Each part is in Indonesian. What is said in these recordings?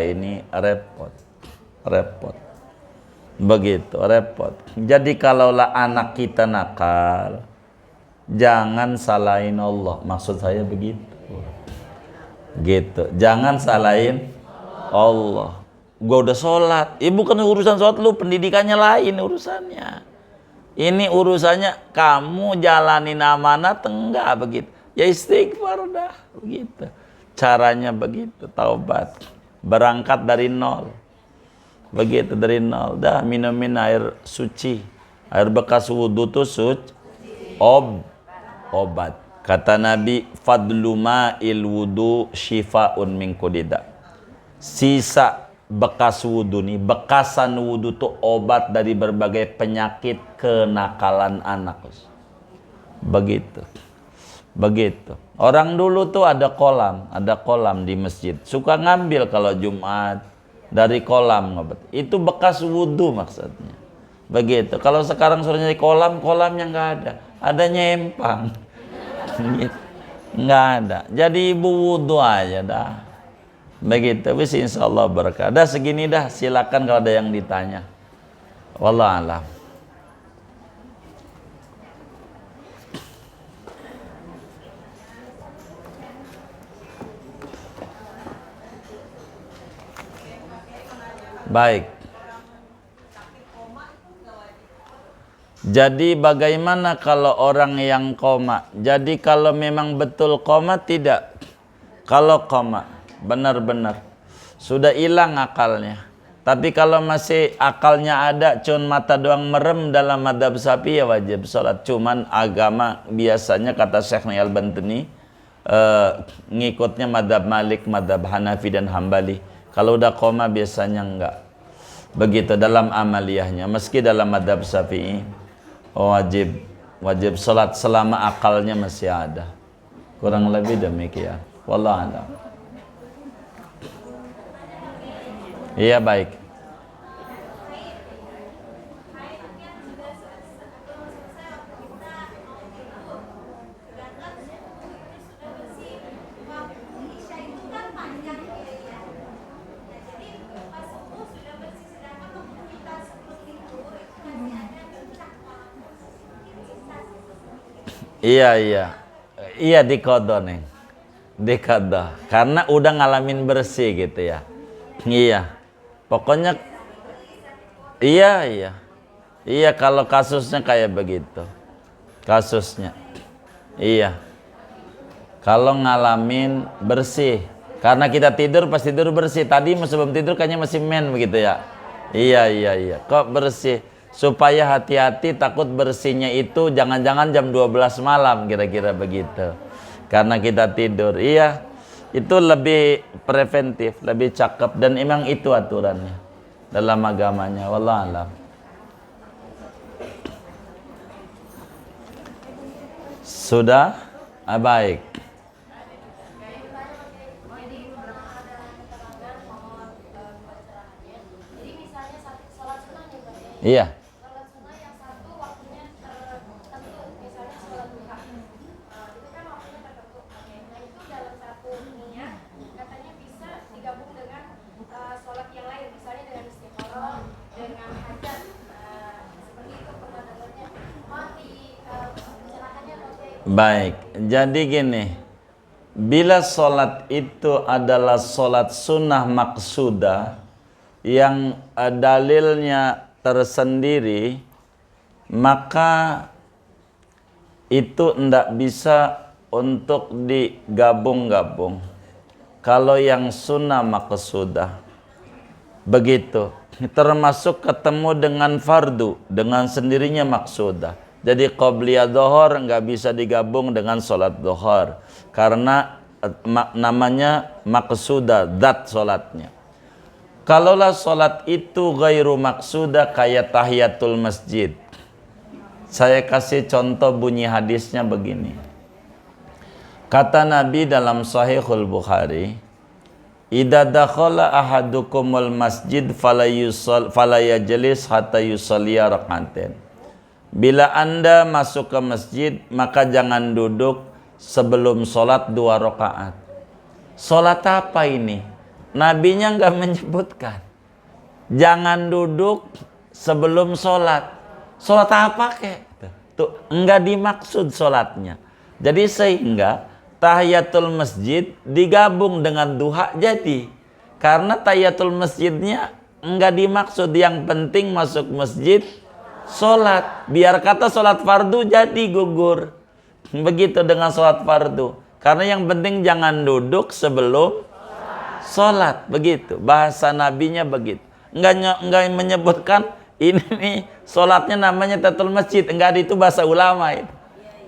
ini repot. Begitu, repot. Jadi kalaulah anak kita nakal, jangan salahin Allah. Maksud saya begitu. Gitu. Jangan salahin Allah. Gua udah sholat. Bukan urusan sholat lu, pendidikannya lain urusannya. Ini urusannya kamu jalanin amanat enggak begitu. Ya istighfar dah begitu. Caranya begitu, taubat. Berangkat dari nol. Begitu dari nol. Dah minumin air suci. Air bekas wudu tuh obat. Kata Nabi, fadlu ma'il wudu shifaun min kudida. Sisa bekas wudu nih, bekasan wudu tuh obat dari berbagai penyakit kenakalan anak. Begitu. Orang dulu tuh ada kolam di masjid. Suka ngambil kalau Jumat dari kolam ngobat. Itu bekas wudu maksudnya. Begitu. Kalau sekarang suruh nyari kolamnya nggak ada. Adanya empang. Gitu. Nggak ada. Jadi ibu wudu aja dah. Begitu. Wis insyaallah berkah. Dah segini dah. Silakan kalau ada yang ditanya. Wallahu a'lam. Baik. Jadi bagaimana kalau orang yang koma? Jadi kalau memang betul koma tidak. Kalau koma benar-benar sudah hilang akalnya. Tapi kalau masih akalnya ada, cuma mata doang merem dalam madhab Syafi'i ya wajib sholat. Cuman agama biasanya kata Syekh Al-Bantani ngikutnya madhab Malik, madhab Hanafi dan Hambali. Kalau udah koma biasanya enggak. Begitu dalam amaliyahnya. Meski dalam madhab Syafi'i wajib sholat selama akalnya masih ada. Kurang lebih demikian. Wallahu a'lam. Iya baik. Iya diqadha nih. Diqadha. Karena udah ngalamin bersih gitu ya. Iya. Pokoknya iya kalau kasusnya kayak begitu. Kasusnya. Iya. Kalau ngalamin bersih. Karena kita tidur pas tidur bersih. Tadi sebelum tidur kayaknya masih begitu ya. Iya. Kok bersih? Supaya hati-hati takut bersihnya itu jangan-jangan jam 12 malam kira-kira begitu. Karena kita tidur. Iya. Itu lebih preventif, lebih cakep dan memang itu aturannya dalam agamanya. Wallahu a'lam. Sudah? Baik. Iya. Baik, jadi gini, bila sholat itu adalah sholat sunnah maksudah yang dalilnya tersendiri, maka itu tidak bisa untuk digabung-gabung. Kalau yang sunnah maksudah, begitu, termasuk ketemu dengan fardu, dengan sendirinya maksudah. Jadi qobliyah dhuhur nggak bisa digabung dengan sholat dhuhur karena namanya maksudah, zat sholatnya. Kalaulah sholat itu ghairu maksudah kayak tahiyatul masjid, saya kasih contoh bunyi hadisnya begini. Kata Nabi dalam Sahihul Bukhari, idza dakhala ahadukumul masjid fala yajlis hatta yusalliya rak'atain. Bila Anda masuk ke masjid, maka jangan duduk sebelum sholat 2 rakaat. Sholat apa ini? Nabinya nggak menyebutkan. Jangan duduk sebelum sholat. Sholat apa kek? Tuh, enggak dimaksud sholatnya. Jadi sehingga tahiyatul masjid digabung dengan duha jadi. Karena tahiyatul masjidnya enggak dimaksud. Yang penting masuk masjid, sholat. Biar kata sholat fardu jadi gugur. Begitu dengan sholat fardu. Karena yang penting jangan duduk sebelum sholat. Begitu. Bahasa nabinya begitu. Enggak menyebutkan ini nih sholatnya namanya tahiyatul masjid. Enggak, itu bahasa ulama itu.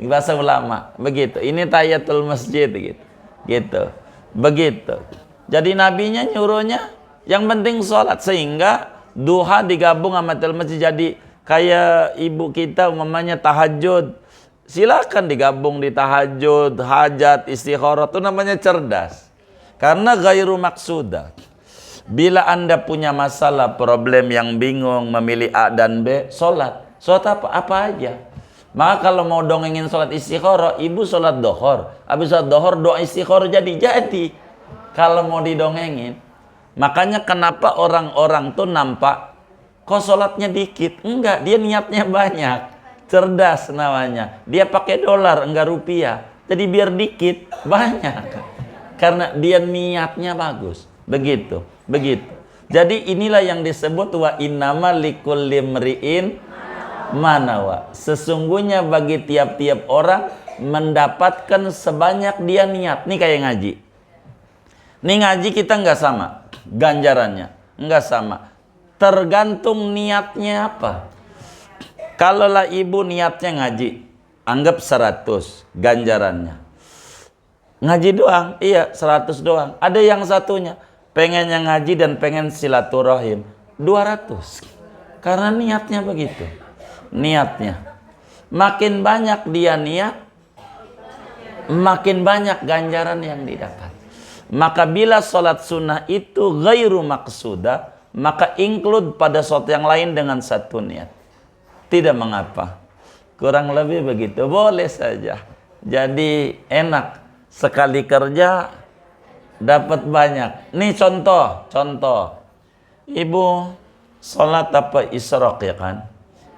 Bahasa ulama. Begitu. Ini tahiyatul masjid gitu. Gitu. Begitu. Jadi nabinya nyuruhnya yang penting sholat. Sehingga duha digabung sama tahiyatul masjid. Jadi kayak ibu kita umpamanya tahajud. Silakan digabung di tahajud, hajat, istikharah. Itu namanya cerdas. Karena ghairu maksudah. Bila Anda punya masalah, problem yang bingung, memilih A dan B, sholat. Sholat apa aja. Maka kalau mau dongengin sholat istikharah, ibu sholat dohor. Habis sholat dohor, doa istikharah jadi. Kalau mau didongengin. Makanya kenapa orang-orang tuh nampak, kok sholatnya dikit? Enggak, dia niatnya banyak. Cerdas namanya. Dia pakai dolar, enggak rupiah. Jadi biar dikit, banyak. Karena dia niatnya bagus. Begitu. Jadi inilah yang disebut wa innama likulli imri'in manawa. Sesungguhnya bagi tiap-tiap orang mendapatkan sebanyak dia niat. Nih kayak ngaji. Nih ngaji kita nggak sama ganjarannya, nggak sama. Tergantung niatnya apa. Kalaulah ibu niatnya ngaji, anggap 100 ganjarannya. Ngaji doang, iya 100 doang. Ada yang satunya pengennya ngaji dan pengen silaturahim 200. Karena niatnya begitu. Niatnya. Makin banyak dia niat, makin banyak ganjaran yang didapat. Maka bila sholat sunnah itu ghairu maksudah, maka include pada sholat yang lain dengan satu niat. Tidak mengapa. Kurang lebih begitu. Boleh saja. Jadi enak. Sekali kerja dapat banyak. Nih contoh. Ibu sholat apa isyraq ya kan?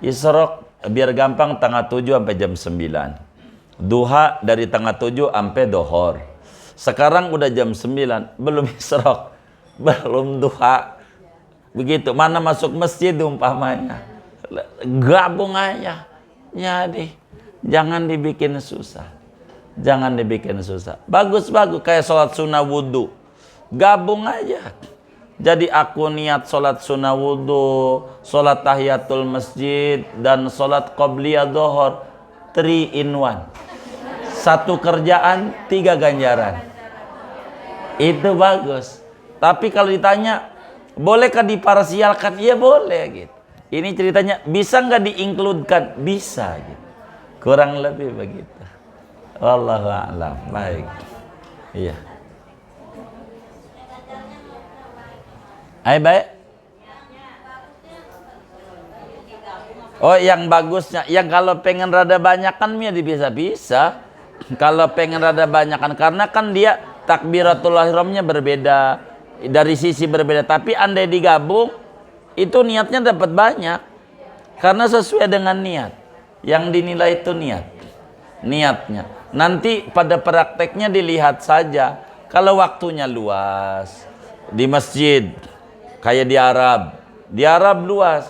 Isyraq biar gampang tanggal 7 sampai jam 9. Duha dari tanggal 7 sampai dohor. Sekarang udah jam 9, belum isyraq, belum duha. Begitu, mana masuk masjid umpamanya. Gabung aja. Jadi jangan dibikin susah. Jangan dibikin susah. Bagus kayak sholat sunnah wudhu. Gabung aja. Jadi aku niat sholat sunnah wudhu, sholat tahiyatul masjid, dan sholat qobliyah dohor. 3 in 1. Satu kerjaan, 3 ganjaran. Itu bagus. Tapi kalau ditanya, bolehkah diparsialkan? Ya boleh gitu. Ini ceritanya, bisa nggak diincludekan? Bisa gitu. Kurang lebih begitu. Wallahu a'lam. Baik. Iya. Baik. Oh, yang bagusnya, yang kalau pengen rada banyakan ya bisa. Kalau pengen rada banyakan, karena kan dia takbiratul ihramnya berbeda, dari sisi berbeda. Tapi andai digabung, itu niatnya dapat banyak. Karena sesuai dengan niat. Yang dinilai itu niatnya. Nanti pada prakteknya dilihat saja. Kalau waktunya luas, di masjid, kayak di Arab luas.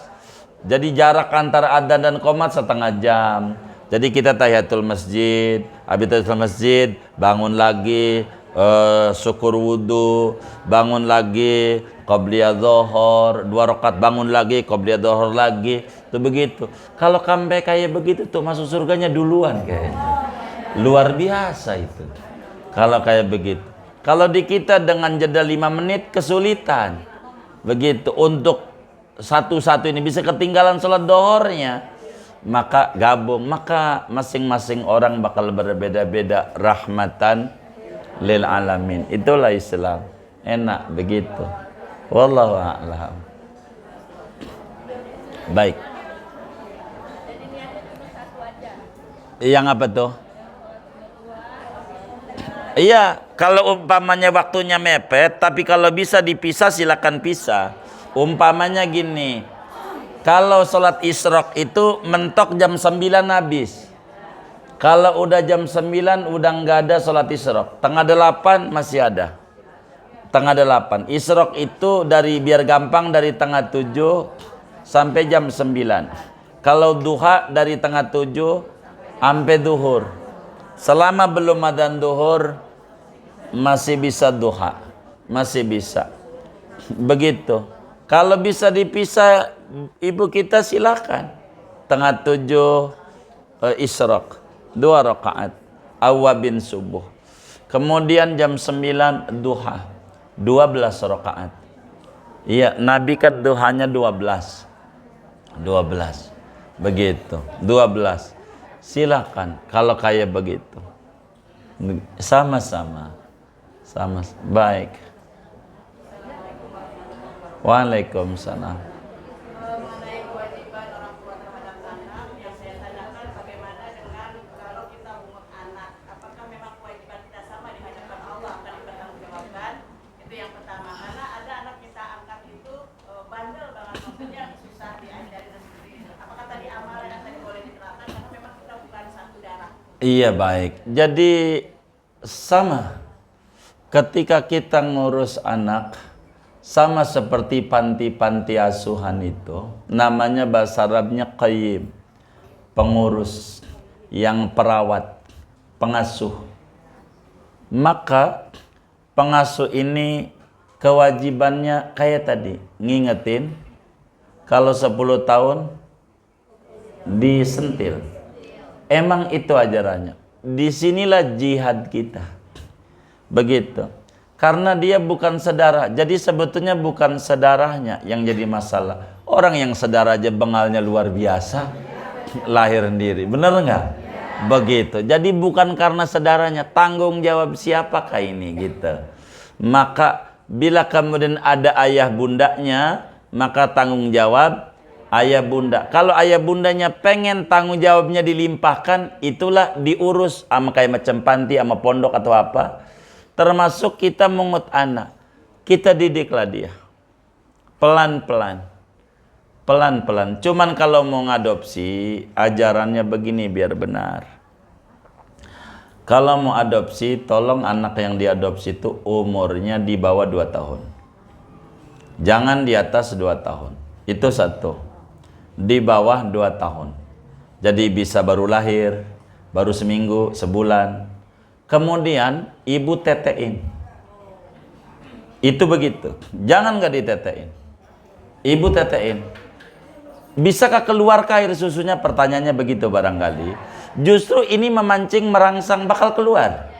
Jadi jarak antara adzan dan qomat 1/2 jam. Jadi kita tahiyatul masjid, habis tahiyatul masjid, bangun lagi, syukur wudhu, bangun lagi, qobliyah dzohor, 2 rakaat, bangun lagi, qobliyah dzohor lagi. Tuh begitu. Kalau sampai kayak begitu tuh masuk surganya duluan kayaknya. Luar biasa itu. Kalau kayak begitu. Kalau di kita dengan jeda 5 menit kesulitan. Begitu. Untuk satu-satu ini bisa ketinggalan sholat dohornya. Maka gabung. Maka masing-masing orang bakal berbeda-beda. Rahmatan lil alamin. Itulah Islam. Enak begitu. Wallahu a'lam. Baik. Yang apa tuh? Iya, kalau umpamanya waktunya mepet, tapi kalau bisa dipisah silakan pisah. Umpamanya gini, kalau sholat isyraq itu mentok jam 9 habis. Kalau udah jam 9 udah nggak ada sholat isyraq. Tengah 8 masih ada. Tengah 8. Isyraq itu biar gampang dari tengah 7 sampai jam 9. Kalau duha dari tengah 7 sampai duhur. Selama belum adzan duhur masih bisa duha, masih bisa. Begitu. Kalau bisa dipisah ibu kita silakan. Tengah 7 isyraq 2 rakaat awabin subuh. Kemudian jam 9 duha 12 rakaat. Iya, Nabi kan duhanya 12. Begitu. 12. Silakan kalau kayak begitu. Sama-sama. Baik. Waalaikumsalam. Mengenai kewajiban orang tua terhadap anak, yang saya tanyakan bagaimana dengan kalau kita umur anak, apakah memang kewajiban kita sama di hadapan Allah akan dipertanggungjawabkan? Itu yang pertama. Karena ada anak kita angkat itu bandel banget, maksudnya susah diajarin dan sebagainya. Apakah tadi amalan yang tadi boleh diterapkan karena memang kita bukan satu darah? Iya, baik. Jadi sama. Ketika kita ngurus anak, sama seperti panti-panti asuhan itu, namanya bahasa Arabnya qayyim, pengurus, yang perawat, pengasuh. Maka pengasuh ini kewajibannya kayak tadi, ngingetin kalau 10 tahun disentil. Emang itu ajarannya. Disinilah jihad kita. Begitu. Karena dia bukan saudara. Jadi sebetulnya bukan saudaranya yang jadi masalah. Orang yang saudara aja bengalnya luar biasa. Lahir sendiri. Bener nggak? Begitu. Jadi bukan karena saudaranya. Tanggung jawab siapakah ini gitu. Maka bila kemudian ada ayah bundanya, maka tanggung jawab ayah bunda. Kalau ayah bundanya pengen tanggung jawabnya dilimpahkan, itulah diurus sama kayak macam panti sama pondok atau apa. Termasuk kita mengut anak, kita didiklah dia pelan-pelan. Cuman kalau mau ngadopsi, ajarannya begini biar benar. Kalau mau adopsi, tolong anak yang diadopsi itu umurnya di bawah 2 tahun. Jangan di atas 2 tahun. Itu satu. Di bawah 2 tahun. Jadi bisa baru lahir, baru seminggu, sebulan. Kemudian ibu tetein. Itu begitu. Jangan nggak ditetein. Ibu tetein. Bisakah keluar air susunya? Pertanyaannya begitu barangkali. Justru ini memancing merangsang bakal keluar.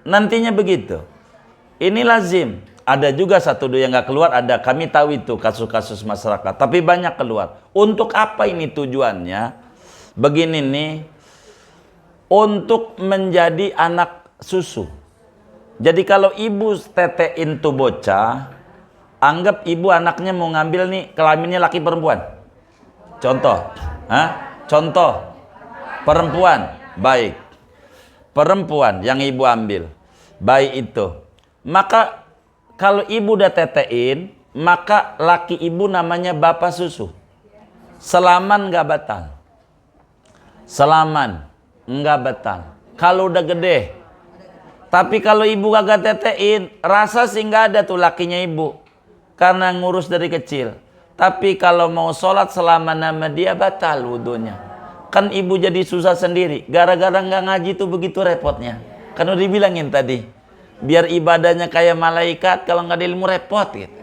Nantinya begitu. Ini lazim. Ada juga satu dua yang nggak keluar. Ada. Kami tahu itu kasus-kasus masyarakat. Tapi banyak keluar. Untuk apa ini tujuannya? Begini nih. Untuk menjadi anak susu. Jadi kalau ibu tetein tuh bocah, anggap ibu anaknya mau ngambil nih kelaminnya laki perempuan. Contoh, contoh perempuan, baik. Perempuan yang ibu ambil, baik itu. Maka kalau ibu udah tetein, maka laki ibu namanya bapak susu. Selaman nggak batal. Selaman nggak batal. Kalau udah gede. Tapi kalau ibu kagak tetein, rasa sih nggak ada tuh lakinya ibu. Karena ngurus dari kecil. Tapi kalau mau sholat selama nama dia batal wudunya. Kan ibu jadi susah sendiri. Gara-gara nggak ngaji tuh begitu repotnya. Kan udah dibilangin tadi. Biar ibadahnya kayak malaikat, kalau nggak ada ilmu repot gitu.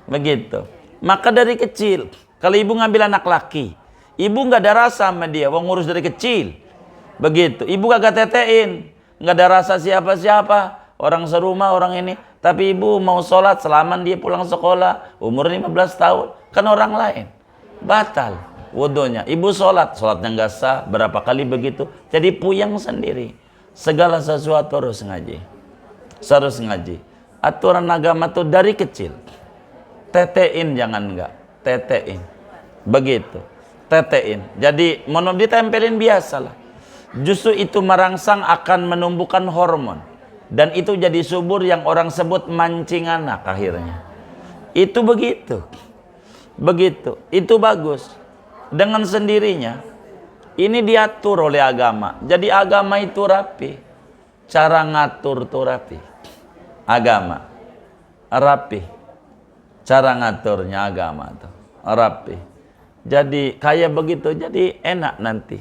Begitu. Maka dari kecil, kalau ibu ngambil anak laki, ibu nggak ada rasa sama dia, wong ngurus dari kecil. Begitu. Ibu kagak tetein, nggak ada rasa siapa-siapa, orang serumah, orang ini. Tapi ibu mau sholat selaman dia pulang sekolah, umur 15 tahun, kan orang lain. Batal wudunya. Ibu sholatnya nggak sah, berapa kali begitu. Jadi puyeng sendiri. Segala sesuatu harus ngaji. Harus ngaji. Aturan agama tuh dari kecil. Tetein jangan enggak. Tetein. Begitu. Tetein. Jadi mau ditempelin biasalah. Justru itu merangsang akan menumbuhkan hormon. dan itu jadi subur yang orang sebut mancing anak akhirnya. Itu begitu. Begitu. Itu bagus. Dengan sendirinya ini diatur oleh agama. Jadi agama itu rapi. Cara ngatur itu rapi. Agama rapi. Cara ngaturnya agama itu rapi. Jadi kayak begitu, jadi enak nanti.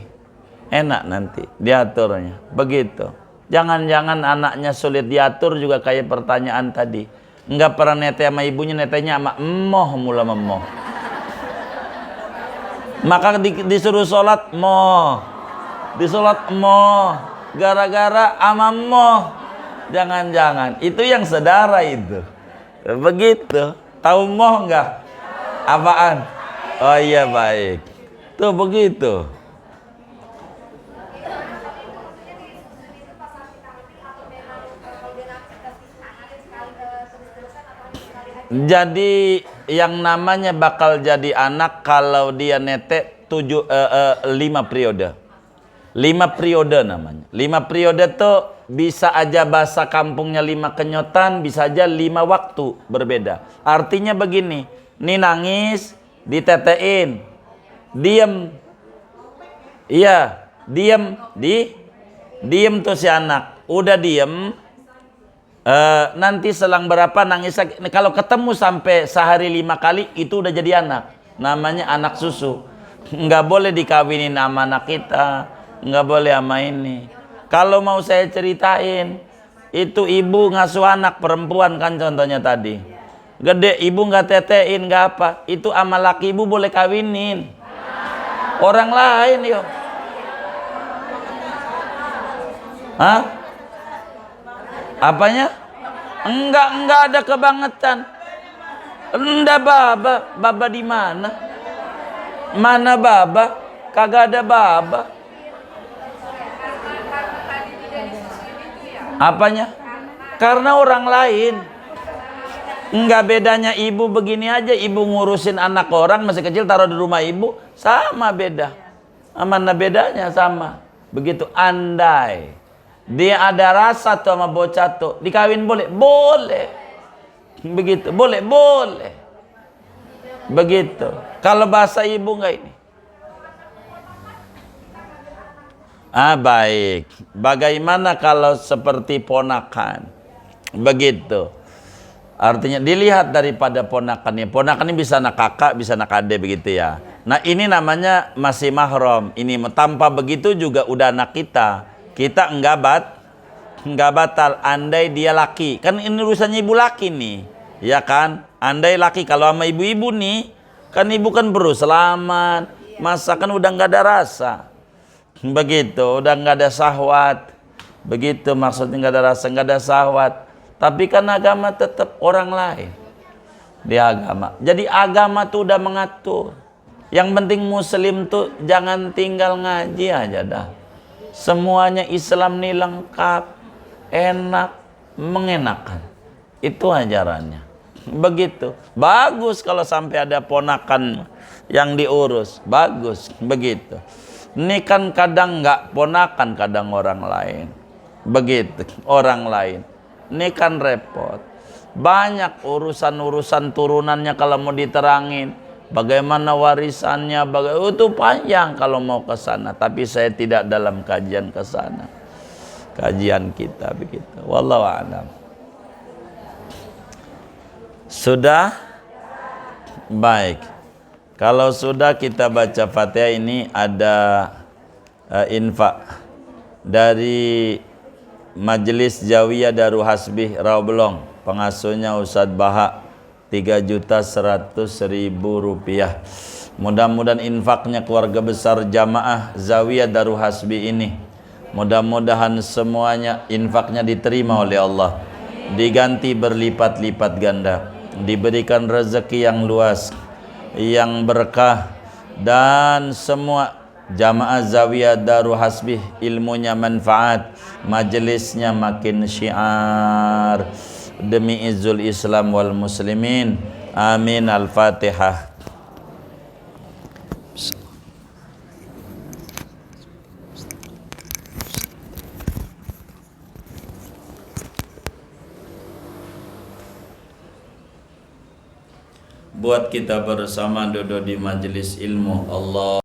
Enak nanti diaturnya. Begitu. Jangan-jangan anaknya sulit diatur juga kayak pertanyaan tadi. Enggak pernah nete sama ibunya, netenya sama emoh mula memoh. Maka disuruh sholat moh. Disolat moh. Gara-gara ama moh. Jangan-jangan. Itu yang saudara itu. Begitu. Tahu moh enggak? Apaan? Oh iya baik. Tuh begitu. Jadi yang namanya bakal jadi anak kalau dia netek 5 periode. 5 periode namanya. 5 periode tuh bisa aja bahasa kampungnya 5 kenyotan, bisa aja 5 waktu berbeda. Artinya begini, nih nangis, ditetein, diem. Iya, diem, diem tuh si anak. Udah diem, nanti selang berapa nangis lagi. Kalau ketemu sampai sehari 5 kali itu udah jadi anak. Namanya anak susu. Nggak boleh dikawinin sama anak kita, nggak boleh sama ini. Kalau mau saya ceritain, itu ibu ngasuh anak perempuan kan contohnya tadi. Gede ibu nggak tetein nggak apa, itu sama laki ibu boleh kawinin. Orang lain yo. Hah? Apanya? Enggak ada kebangetan. Enggak baba di mana? Mana baba? Kagak ada baba. Apanya? Karena orang lain. Enggak bedanya ibu begini aja, ibu ngurusin anak orang masih kecil taruh di rumah ibu, sama beda. Mana bedanya sama. Begitu andai dia ada rasa tuh sama bocah tuh, dikawin boleh? Boleh. Begitu, boleh. Begitu. Kalau bahasa ibu enggak ini? Baik. Bagaimana kalau seperti ponakan? Begitu. Artinya dilihat daripada ponakannya. Ponakan ini bisa anak kakak, bisa anak adik begitu ya. Nah ini namanya masih mahram. Ini tanpa begitu juga udah anak kita. Kita enggak batal. Andai dia laki. Kan ini urusannya ibu laki nih. Ya kan? Andai laki. Kalau sama ibu-ibu nih. Kan ibu kan perlu selamat. Masa kan udah enggak ada rasa. Begitu. Udah enggak ada syahwat. Begitu maksudnya enggak ada rasa, enggak ada syahwat. Tapi kan agama tetap orang lain. Di agama. Jadi agama tuh udah mengatur. Yang penting muslim tuh jangan tinggal ngaji aja dah. Semuanya Islam nih lengkap, enak, mengenakan. Itu ajarannya. Begitu. Bagus kalau sampai ada ponakan yang diurus. Bagus. Begitu. Ini kan kadang nggak ponakan, kadang orang lain. Begitu. Orang lain. Ini kan repot. Banyak urusan-urusan turunannya kalau mau diterangin. Bagaimana warisannya, itu panjang kalau mau ke sana. Tapi saya tidak dalam kajian ke sana. Kajian kita begitu. Wallahu a'lam. Sudah? Baik. Kalau sudah kita baca Fatihah, ini ada infak dari Majelis Jawiyah Darul Hasbih Rawabelong. Pengasuhnya Ustadz Baha, 3.100.000 rupiah. Mudah-mudahan infaknya keluarga besar jamaah Zawiyah Darul Hasbi ini, mudah-mudahan semuanya infaknya diterima oleh Allah, diganti berlipat-lipat ganda, diberikan rezeki yang luas, yang berkah, dan semua jamaah Zawiyah Darul Hasbi ilmunya manfaat, majelisnya makin syiar, demi izul Islam wal muslimin. Amin. Al-Fatihah. buat kita bersama duduk di majelis ilmu. Allah